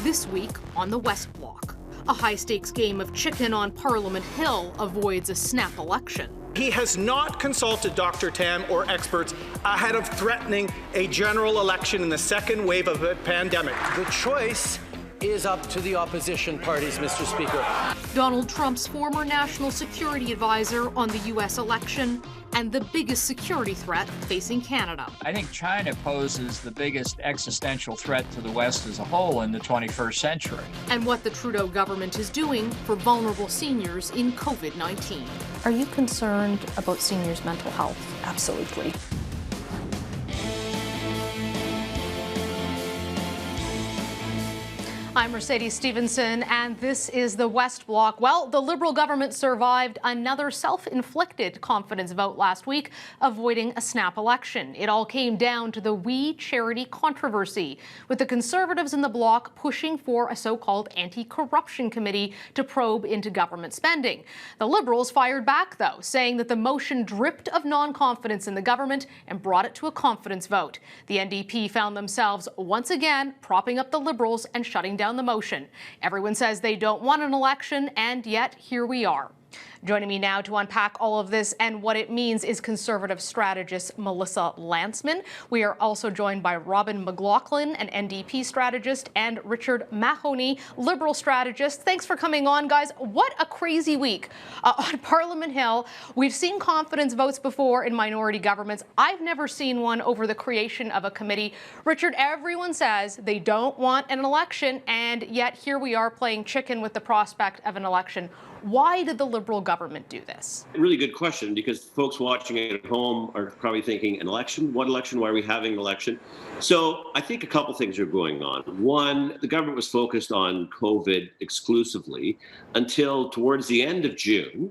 This week on the West Block, a high-stakes game of chicken on Parliament Hill avoids a snap election. He has not consulted Dr. Tam or experts ahead of threatening a general election in the second wave of the pandemic. The choice is up to the opposition parties, Mr. Speaker. Donald Trump's former national security advisor on the U.S. election and the biggest security threat facing Canada. I think China poses the biggest existential threat to the West as a whole in the 21st century. And what the Trudeau government is doing for vulnerable seniors in COVID-19. Are you concerned about seniors' mental health? Absolutely. I'm Mercedes Stephenson, and this is the West Block. Well, the Liberal government survived another self-inflicted confidence vote last week, avoiding a snap election. It all came down to the We Charity controversy, with the Conservatives in the bloc pushing for a so-called anti-corruption committee to probe into government spending. The Liberals fired back, though, saying that the motion dripped of non-confidence in the government and brought it to a confidence vote. The NDP found themselves once again propping up the Liberals and shutting down the motion. Everyone says they don't want an election, and yet here we are. Joining me now to unpack all of this and what it means is Conservative strategist Melissa Lantsman. We are also joined by Robin McLaughlin, an NDP strategist, and Richard Mahoney, Liberal strategist. Thanks for coming on, guys. What a crazy week on Parliament Hill. We've seen confidence votes before in minority governments. I've never seen one over the creation of a committee. Richard, everyone says they don't want an election, and yet here we are playing chicken with the prospect of an election. Why did the Liberal government do this? Really good question, because folks watching at home are probably thinking, an election? What election? Why are we having an election? So I think a couple things are going on. One, the government was focused on COVID exclusively until towards the end of June,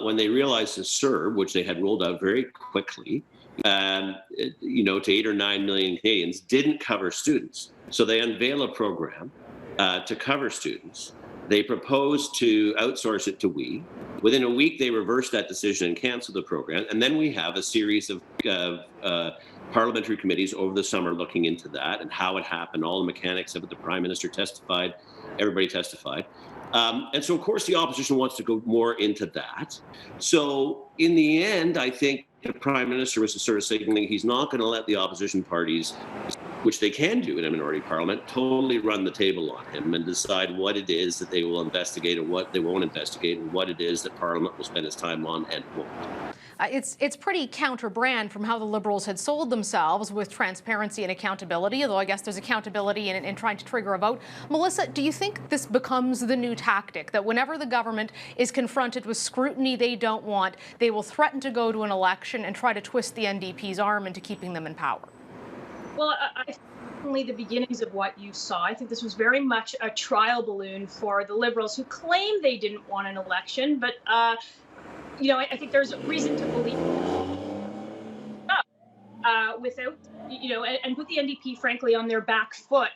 when they realized the CERB, which they had rolled out very quickly, to 8 or 9 million Canadians, didn't cover students. So they unveil a program to cover students. They proposed to outsource it to We. Within a week, they reversed that decision and canceled the program. And then we have a series of parliamentary committees over the summer looking into that and how it happened, all the mechanics of it. The Prime Minister testified, everybody testified. And so, of course, the opposition wants to go more into that. So in the end, I think the Prime Minister was sort of signaling he's not going to let the opposition parties, which they can do in a minority parliament, totally run the table on him and decide what it is that they will investigate and what they won't investigate and what it is that Parliament will spend its time on and won't. It's pretty counter-brand from how the Liberals had sold themselves with transparency and accountability, although I guess there's accountability in trying to trigger a vote. Melissa, do you think this becomes the new tactic, that whenever the government is confronted with scrutiny they don't want, they will threaten to go to an election and try to twist the NDP's arm into keeping them in power? Well, I think certainly the beginnings of what you saw. I think this was very much a trial balloon for the Liberals, who claim they didn't want an election, but I think there's reason to believe without, and put the NDP, frankly, on their back foot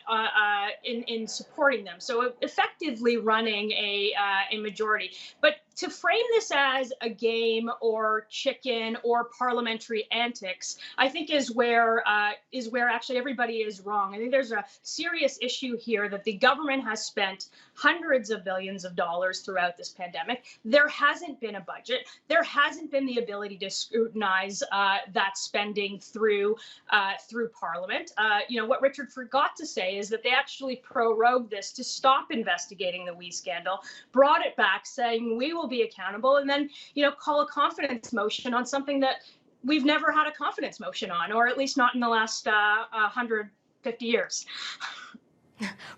in supporting them. So effectively running a majority. But to frame this as a game or chicken or parliamentary antics, I think is where actually everybody is wrong. I think there's a serious issue here that the government has spent hundreds of billions of dollars throughout this pandemic. There hasn't been a budget. There hasn't been the ability to scrutinize that spending through Parliament. What Richard forgot to say is that they actually prorogued this to stop investigating the We scandal, brought it back saying we will be accountable, and then, call a confidence motion on something that we've never had a confidence motion on, or at least not in the last 150 years.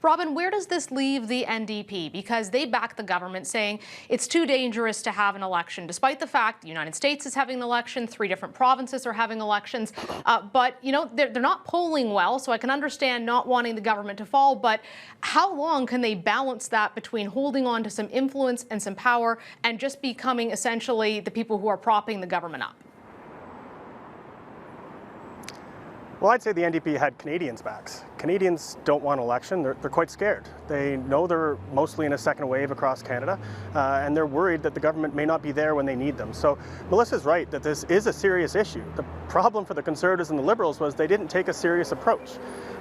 Robin, where does this leave the NDP? Because they back the government saying it's too dangerous to have an election, despite the fact the United States is having an election, 3 different provinces are having elections. But, they're not polling well, so I can understand not wanting the government to fall. But how long can they balance that between holding on to some influence and some power and just becoming essentially the people who are propping the government up? Well, I'd say the NDP had Canadians' backs. Canadians don't want an election. They're quite scared. They know they're mostly in a second wave across Canada, and they're worried that the government may not be there when they need them. So Melissa's right that this is a serious issue. The problem for the Conservatives and the Liberals was they didn't take a serious approach.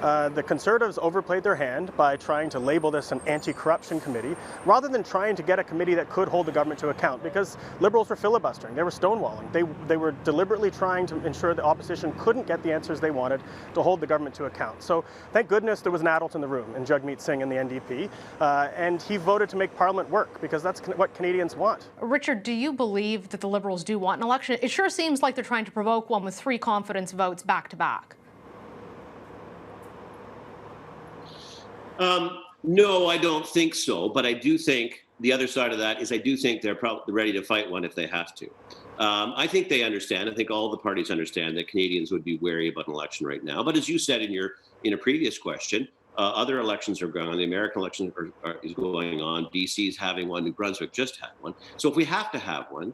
The Conservatives overplayed their hand by trying to label this an anti-corruption committee rather than trying to get a committee that could hold the government to account, because Liberals were filibustering, they were stonewalling. They were deliberately trying to ensure the opposition couldn't get the answers they wanted to hold the government to account. So thank goodness there was an adult in the room, in Jagmeet Singh and the NDP, and he voted to make Parliament work, because that's what Canadians want. Richard, do you believe that the Liberals do want an election? It sure seems like they're trying to provoke one with 3 confidence votes back to back. No, I don't think so. But I do think the other side of that is I do think they're probably ready to fight one if they have to. I think they understand. I think all the parties understand that Canadians would be wary about an election right now. But as you said in a previous question, other elections are going on. The American election is going on. BC is having one. New Brunswick just had one. So if we have to have one,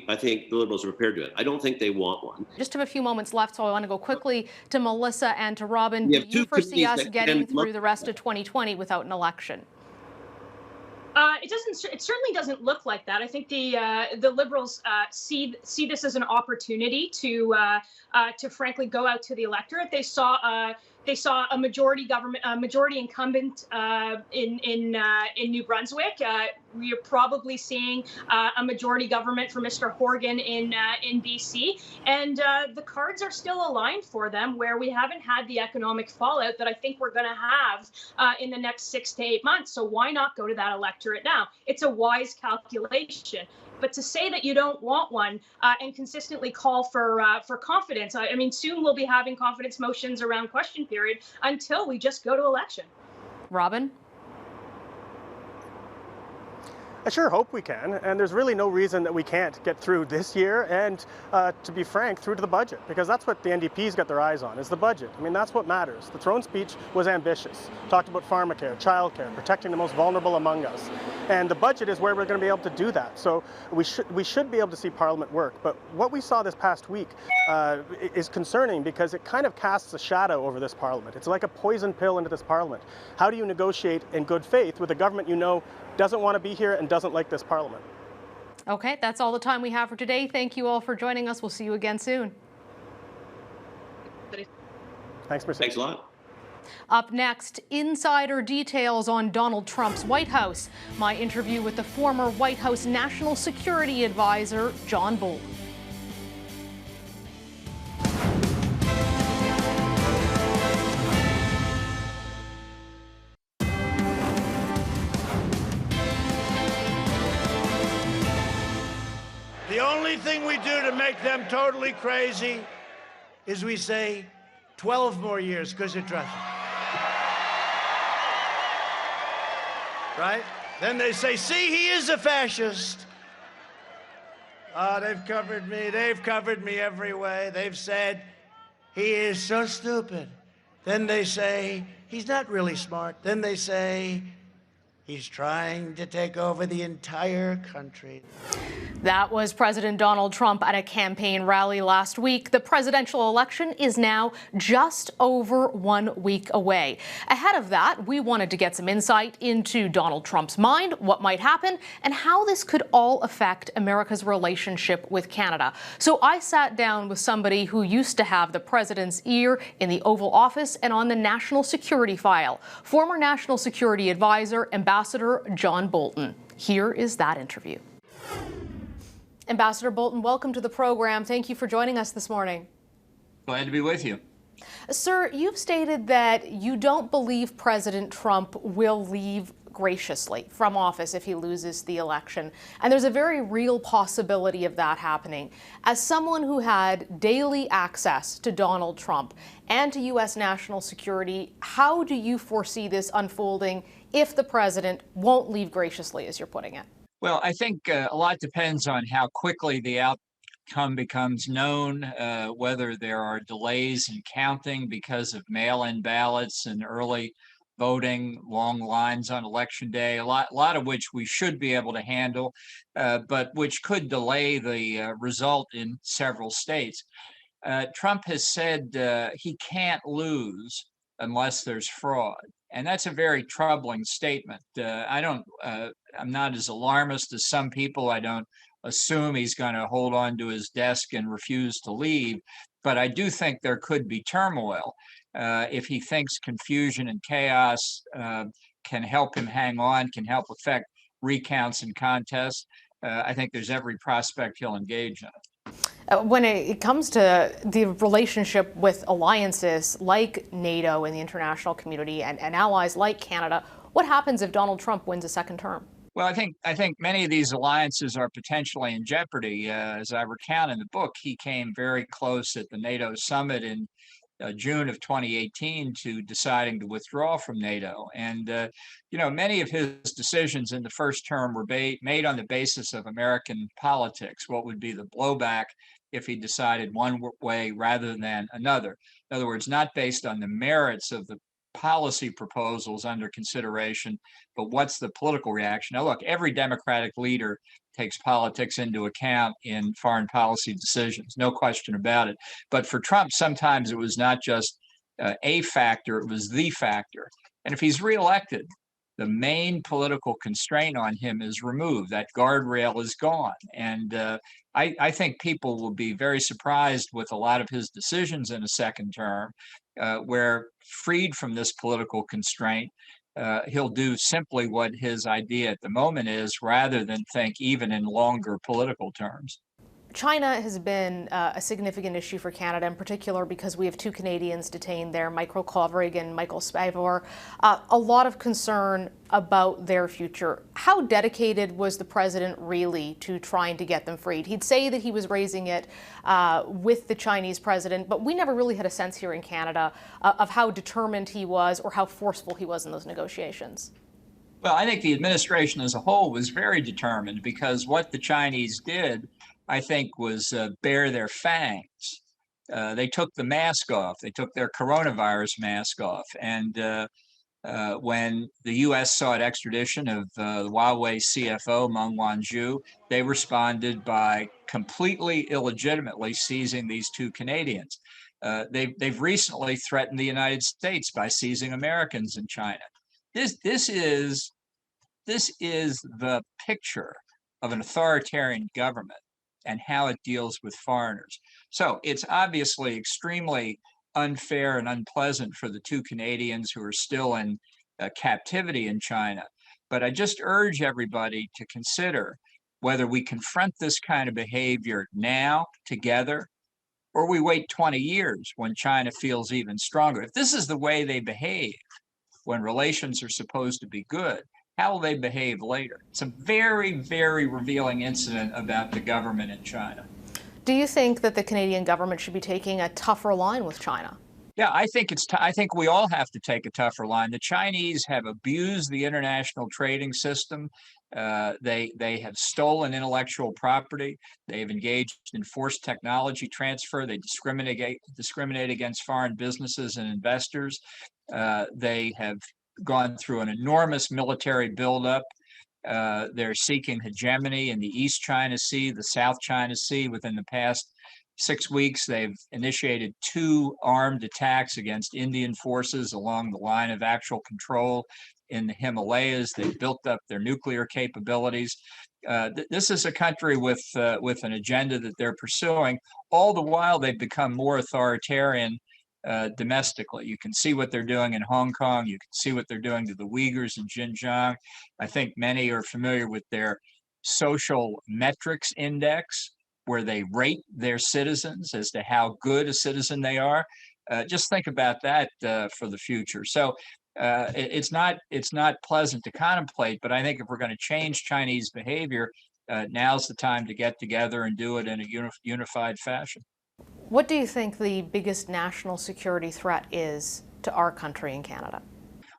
I think the Liberals are prepared to do it. I don't think they want one. Just have a few moments left, so I want to go quickly to Melissa and to Robin. Do you foresee us getting through the rest of 2020 without an election? It certainly doesn't look like that. I think the Liberals see this as an opportunity to frankly go out to the electorate. They saw a majority incumbent in New Brunswick. We are probably seeing a majority government for Mr. Horgan in BC, and the cards are still aligned for them, where we haven't had the economic fallout that I think we're going to have in the next 6 to 8 months. So why not go to that electorate now? It's a wise calculation. But to say that you don't want one and consistently call for confidence, I mean, soon we'll be having confidence motions around question period until we just go to election. Robin? I sure hope we can, and there's really no reason that we can't get through this year and, to be frank, through to the budget, because that's what the NDP's got their eyes on, is the budget. I mean, that's what matters. The throne speech was ambitious, talked about pharmacare, childcare, protecting the most vulnerable among us, and the budget is where we're going to be able to do that. So we should be able to see Parliament work, but what we saw this past week is concerning, because it kind of casts a shadow over this Parliament. It's like a poison pill into this Parliament. How do you negotiate in good faith with a government you know doesn't want to be here and doesn't like this Parliament? Okay, that's all the time we have for today. Thank you all for joining us. We'll see you again soon. Thanks, Mercedes. Thanks a lot. Up next, insider details on Donald Trump's White House. My interview with the former White House National Security Advisor, John Bolton. The only thing we do to make them totally crazy is we say 12 more years because of trust. Right? Then they say, see, he is a fascist. Oh, they've covered me. They've covered me every way. They've said, he is so stupid. Then they say, he's not really smart. Then they say, he's trying to take over the entire country. That was President Donald Trump at a campaign rally last week. The presidential election is now just over 1 week away. Ahead of that, we wanted to get some insight into Donald Trump's mind, what might happen, and how this could all affect America's relationship with Canada. So I sat down with somebody who used to have the president's ear in the Oval Office and on the national security file, former National Security Advisor, Ambassador John Bolton. Here is that interview. Ambassador Bolton, welcome to the program. Thank you for joining us this morning. Glad to be with you. Sir, you've stated that you don't believe President Trump will leave graciously from office if he loses the election. And there's a very real possibility of that happening. As someone who had daily access to Donald Trump and to U.S. national security, how do you foresee this unfolding if the president won't leave graciously, as you're putting it? Well, I think a lot depends on how quickly the outcome becomes known, whether there are delays in counting because of mail-in ballots and early voting, long lines on election day, a lot of which we should be able to handle, but which could delay the result in several states. Trump has said he can't lose unless there's fraud. And that's a very troubling statement. I'm not as alarmist as some people. I don't assume he's going to hold on to his desk and refuse to leave. But I do think there could be turmoil if he thinks confusion and chaos can help him hang on, can help affect recounts and contests. I think there's every prospect he'll engage in it. When it comes to the relationship with alliances like NATO and the international community and allies like Canada, what happens if Donald Trump wins a second term? Well, I think many of these alliances are potentially in jeopardy. As I recount in the book, he came very close at the NATO summit in June of 2018 to deciding to withdraw from NATO. And, many of his decisions in the first term were made on the basis of American politics, what would be the blowback if he decided one way rather than another. In other words, not based on the merits of the policy proposals under consideration, but what's the political reaction? Now, look, every Democratic leader takes politics into account in foreign policy decisions, no question about it. But for Trump, sometimes it was not just a factor, it was the factor. And if he's reelected, the main political constraint on him is removed. That guardrail is gone. And I think people will be very surprised with a lot of his decisions in a second term, where freed from this political constraint, he'll do simply what his idea at the moment is, rather than think even in longer political terms. China has been a significant issue for Canada, in particular because we have two Canadians detained there, Michael Kovrig and Michael Spivor. A lot of concern about their future. How dedicated was the president really to trying to get them freed? He'd say that he was raising it with the Chinese president, but we never really had a sense here in Canada of how determined he was or how forceful he was in those negotiations. Well, I think the administration as a whole was very determined, because what the Chinese did, I think, was bare their fangs. They took the mask off. They took their coronavirus mask off. And when the U.S. sought extradition of the Huawei CFO, Meng Wanzhou, they responded by completely illegitimately seizing these two Canadians. They've recently threatened the United States by seizing Americans in China. This is the picture of an authoritarian government and how it deals with foreigners. So it's obviously extremely unfair and unpleasant for the two Canadians who are still in captivity in China. But I just urge everybody to consider whether we confront this kind of behavior now together, or we wait 20 years when China feels even stronger. If this is the way they behave when relations are supposed to be good, how will they behave later? It's a very, very revealing incident about the government in China. Do you think that the Canadian government should be taking a tougher line with China? Yeah, I think I think we all have to take a tougher line. The Chinese have abused the international trading system. They have stolen intellectual property. They have engaged in forced technology transfer. They discriminate against foreign businesses and investors. They have gone through an enormous military buildup. They're seeking hegemony in the East China Sea, the South China Sea. Within the past 6 weeks, they've initiated 2 armed attacks against Indian forces along the line of actual control in the Himalayas. They've built up their nuclear capabilities. This is a country with an agenda that they're pursuing. All the while, they've become more authoritarian domestically. You can see what they're doing in Hong Kong. You can see what they're doing to the Uyghurs in Xinjiang. I think many are familiar with their social metrics index, where they rate their citizens as to how good a citizen they are. Just think about that for the future. So it's not pleasant to contemplate, but I think if we're going to change Chinese behavior, now's the time to get together and do it in a unified fashion. What do you think the biggest national security threat is to our country in Canada?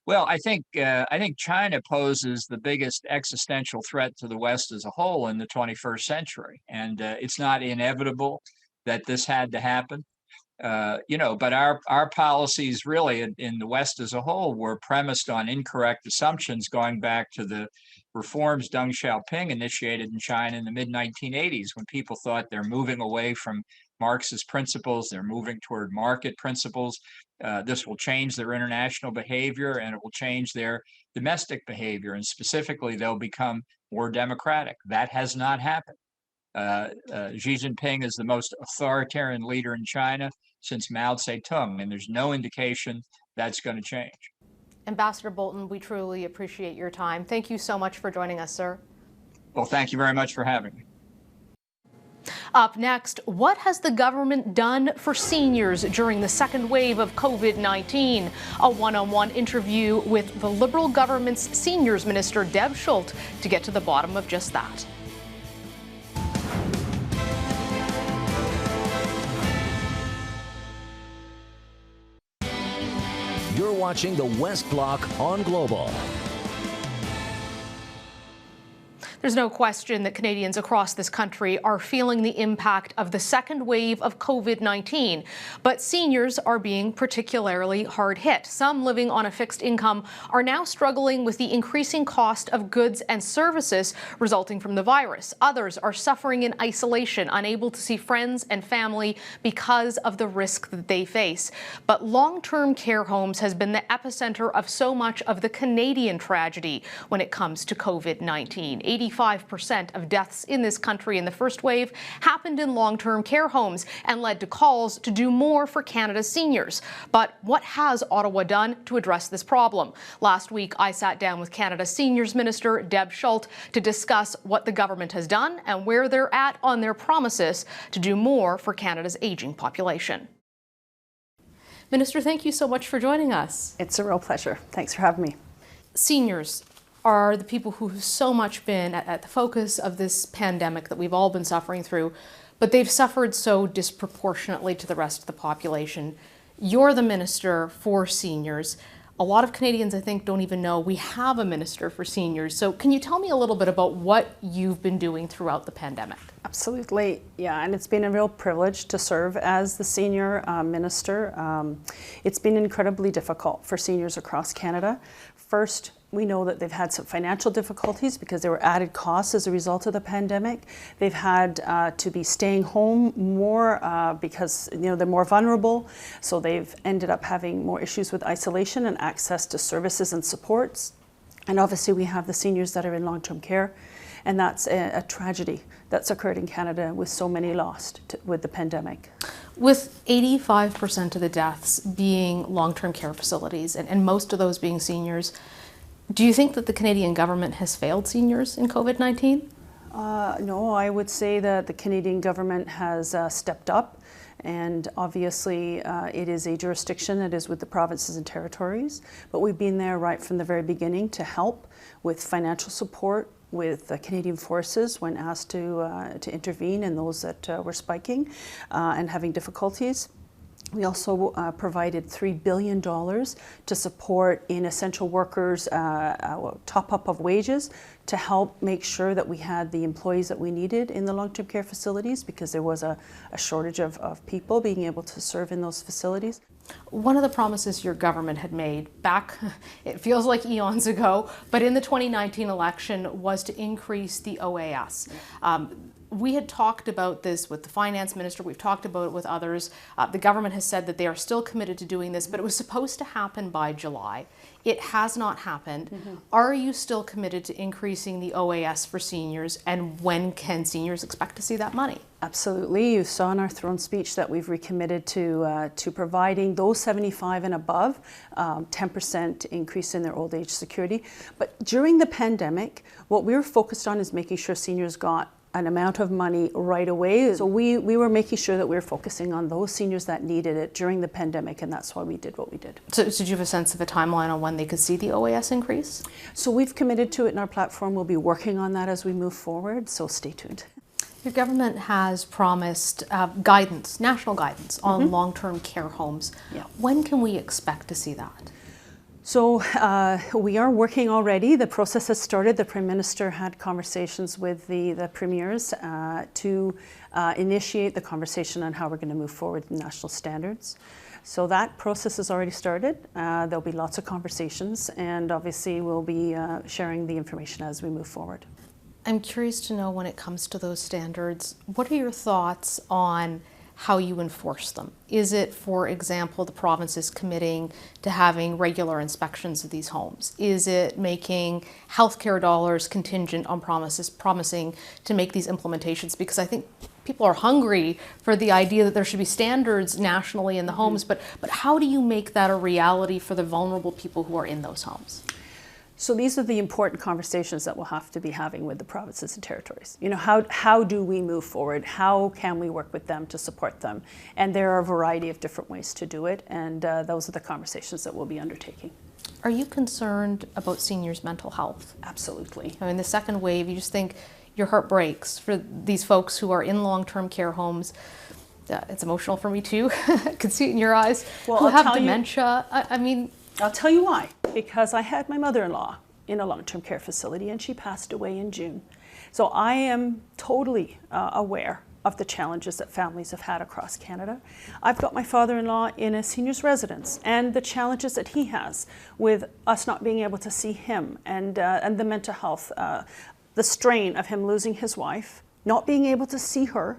Well, I think China poses the biggest existential threat to the West as a whole in the 21st century, and it's not inevitable that this had to happen. But our policies really in the West as a whole were premised on incorrect assumptions going back to the reforms Deng Xiaoping initiated in China in the mid-1980s, when people thought they're moving away from Marxist principles. They're moving toward market principles. This will change their international behavior, and it will change their domestic behavior. And specifically, they'll become more democratic. That has not happened. Xi Jinping is the most authoritarian leader in China since Mao Zedong, and there's no indication that's going to change. Ambassador Bolton, we truly appreciate your time. Thank you so much for joining us, sir. Well, thank you very much for having me. Up next, what has the government done for seniors during the second wave of COVID-19? A one-on-one interview with the Liberal government's Seniors Minister Deb Schulte to get to the bottom of just that. You're watching the West Block on Global. There's no question that Canadians across this country are feeling the impact of the second wave of COVID-19, but seniors are being particularly hard hit. Some living on a fixed income are now struggling with the increasing cost of goods and services resulting from the virus. Others are suffering in isolation, unable to see friends and family because of the risk that they face. But long-term care homes has been the epicenter of so much of the Canadian tragedy when it comes to COVID-19. 85% of deaths in this country in the first wave happened in long-term care homes and led to calls to do more for Canada's seniors. But what has Ottawa done to address this problem? Last week, I sat down with Canada's Seniors Minister Deb Schulte to discuss what the government has done and where they're at on their promises to do more for Canada's aging population. Minister, thank you so much for joining us. It's a real pleasure. Thanks for having me. Seniors are the people who have so much been at the focus of this pandemic that we've all been suffering through, but they've suffered so disproportionately to the rest of the population. You're the Minister for Seniors. A lot of Canadians, I think, don't even know we have a Minister for Seniors. So can you tell me a little bit about what you've been doing throughout the pandemic? Absolutely, yeah, and it's been a real privilege to serve as the Senior Minister. It's been incredibly difficult for seniors across Canada. First, we know that they've had some financial difficulties because there were added costs as a result of the pandemic. They've had to be staying home more because they're more vulnerable. So they've ended up having more issues with isolation and access to services and supports. And obviously we have the seniors that are in long-term care. And that's a tragedy that's occurred in Canada with so many lost with the pandemic. With 85% of the deaths being long-term care facilities and most of those being seniors, do you think that the Canadian government has failed seniors in COVID-19? No, I would say that the Canadian government has stepped up, and obviously it is a jurisdiction that is with the provinces and territories, but we've been there right from the very beginning to help with financial support, with the Canadian Forces when asked to intervene in those that were spiking and having difficulties. We also provided $3 billion to support in essential workers top-up of wages to help make sure that we had the employees that we needed in the long-term care facilities because there was a shortage of people being able to serve in those facilities. One of the promises your government had made back, it feels like eons ago, but in the 2019 election was to increase the OAS. We had talked about this with the finance minister, we've talked about it with others. The government has said that they are still committed to doing this, but it was supposed to happen by July. It has not happened. Mm-hmm. Are you still committed to increasing the OAS for seniors, and when can seniors expect to see that money? Absolutely. You saw in our throne speech that we've recommitted to providing those 75 and above 10% increase in their old age security. But during the pandemic, what we were focused on is making sure seniors got an amount of money right away. So we were making sure that we were focusing on those seniors that needed it during the pandemic, and that's why we did what we did. So did you have a sense of a timeline on when they could see the OAS increase? So we've committed to it in our platform. We'll be working on that as we move forward, so stay tuned. Your government has promised guidance, national guidance on long-term care homes. Yeah. When can we expect to see that? So we are working already. The process has started. The Prime Minister had conversations with the premiers to initiate the conversation on how we're going to move forward with national standards. So that process has already started. There'll be lots of conversations, and obviously we'll be sharing the information as we move forward. I'm curious to know, when it comes to those standards, what are your thoughts on how you enforce them? Is it, for example, the province is committing to having regular inspections of these homes? Is it making healthcare dollars contingent on promising to make these implementations? Because I think people are hungry for the idea that there should be standards nationally in the homes, but how do you make that a reality for the vulnerable people who are in those homes? So these are the important conversations that we'll have to be having with the provinces and territories. You know, how do we move forward? How can we work with them to support them? And there are a variety of different ways to do it, and those are the conversations that we'll be undertaking. Are you concerned about seniors' mental health? Absolutely. I mean, the second wave, you just think your heart breaks for these folks who are in long-term care homes. It's emotional for me too. I can see it in your eyes. Well, who have dementia. I mean, I'll tell you why. Because I had my mother-in-law in a long-term care facility and she passed away in June. So I am totally aware of the challenges that families have had across Canada. I've got my father-in-law in a seniors residence and the challenges that he has with us not being able to see him and the mental health, the strain of him losing his wife, not being able to see her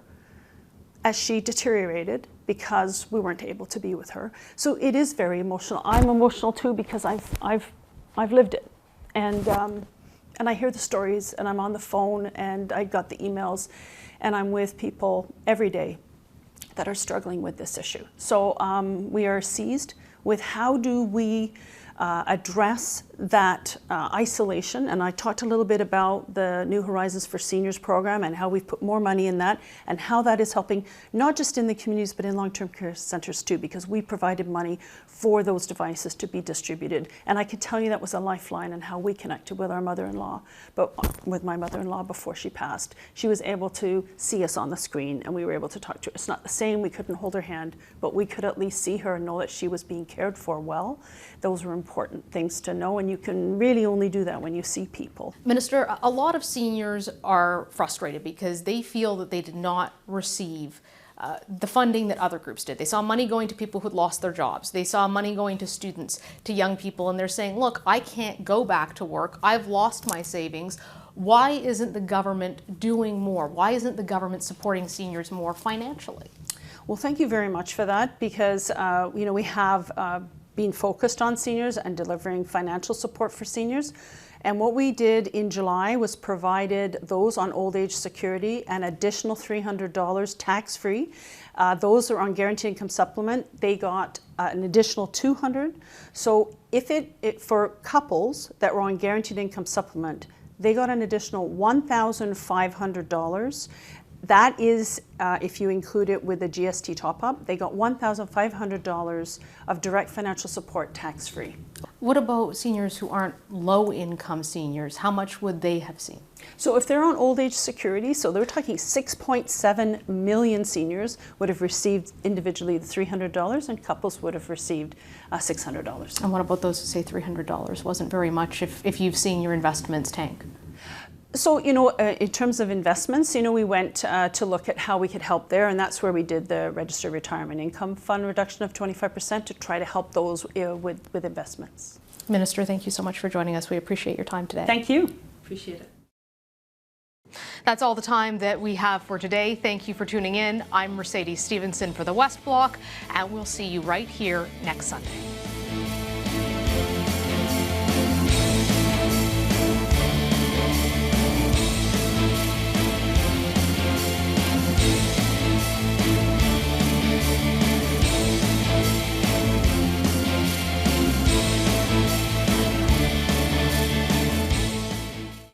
as she deteriorated because we weren't able to be with her. So it is very emotional. I'm emotional too because I've lived it, and I hear the stories, and I'm on the phone, and I got the emails, and I'm with people every day that are struggling with this issue. So we are seized with how do we address that isolation, and I talked a little bit about the New Horizons for Seniors program and how we've put more money in that and how that is helping not just in the communities but in long-term care centers too, because we provided money for those devices to be distributed, and I can tell you that was a lifeline and how we connected with our mother-in-law, but with my mother-in-law before she passed. She was able to see us on the screen and we were able to talk to her. It's not the same, we couldn't hold her hand, but we could at least see her and know that she was being cared for well. Those were important things to know, and you can really only do that when you see people. Minister, a lot of seniors are frustrated because they feel that they did not receive the funding that other groups did. They saw money going to people who'd lost their jobs. They saw money going to students, to young people, and they're saying, look, I can't go back to work. I've lost my savings. Why isn't the government doing more? Why isn't the government supporting seniors more financially? Well, thank you very much for that, because you know, we have been focused on seniors and delivering financial support for seniors. And what we did in July was provided those on old age security an additional $300 tax-free. Those are on guaranteed income supplement. They got an additional $200. So if for couples that were on guaranteed income supplement, they got an additional $1,500. That is, if you include it with the GST top-up, they got $1,500 of direct financial support tax-free. What about seniors who aren't low-income seniors? How much would they have seen? So if they're on old age security, so they're talking 6.7 million seniors would have received individually the $300, and couples would have received $600. And what about those who say $300 wasn't very much if you've seen your investments tank? So, you know, in terms of investments, you know, we went to look at how we could help there, and that's where we did the Registered Retirement Income Fund reduction of 25% to try to help those with investments. Minister, thank you so much for joining us. We appreciate your time today. Thank you. Appreciate it. That's all the time that we have for today. Thank you for tuning in. I'm Mercedes Stephenson for the West Block, and we'll see you right here next Sunday.